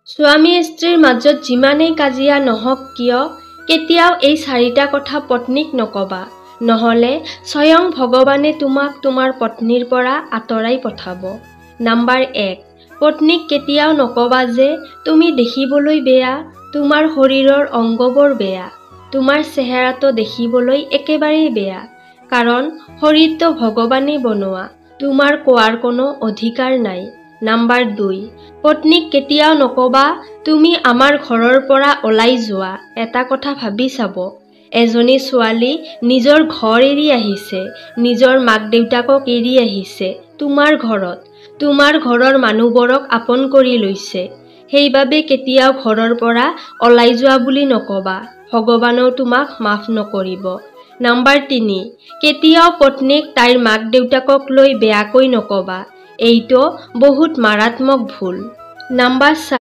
স্বামী স্ত্ৰীৰ মাজত যিমানেই কাজিয়া নহওক কিয় কেতিয়াও এই চাৰিটা কথা পত্নীক নকবা, নহলে স্বয়ং ভগৱানে তোমাক তোমাৰ পত্নীৰ পৰা আঁতৰাই পঠাব। নাম্বাৰ 1, পত্নীক কেতিয়াও নকবা যে তুমি দেখিবলৈ বেয়া, তোমাৰ শৰীৰৰ অংগবোৰ বেয়া, তোমাৰ চেহেৰাটো দেখিবলৈ একেবাৰেই বেয়া, কাৰণ শৰীৰটো ভগৱানে বনোৱা, তোমাৰ কোৱাৰ কোনো অধিকাৰ নাই। নাম্বাৰ 2, পত্নীক কেতিয়াও নকবা তুমি আমাৰ ঘৰৰ পৰা ওলাই যোৱা। এটা কথা ভাবি চাব, এজনী ছোৱালী নিজৰ ঘৰ এৰি আহিছে, নিজৰ মাক দেউতাকক এৰি আহিছে তোমাৰ ঘৰত, তোমাৰ ঘৰৰ মানুহবোৰক আপন কৰি লৈছে, সেইবাবে কেতিয়াও ঘৰৰ পৰা ওলাই যোৱা বুলি নকবা, ভগৱানেও তোমাক মাফ নকৰিব। নাম্বাৰ 3, কেতিয়াও পত্নীক তাইৰ মাক দেউতাকক লৈ বেয়াকৈ নকবা, এইটো বহুত মাৰাত্মক ভুল। নাম্বাৰ 4,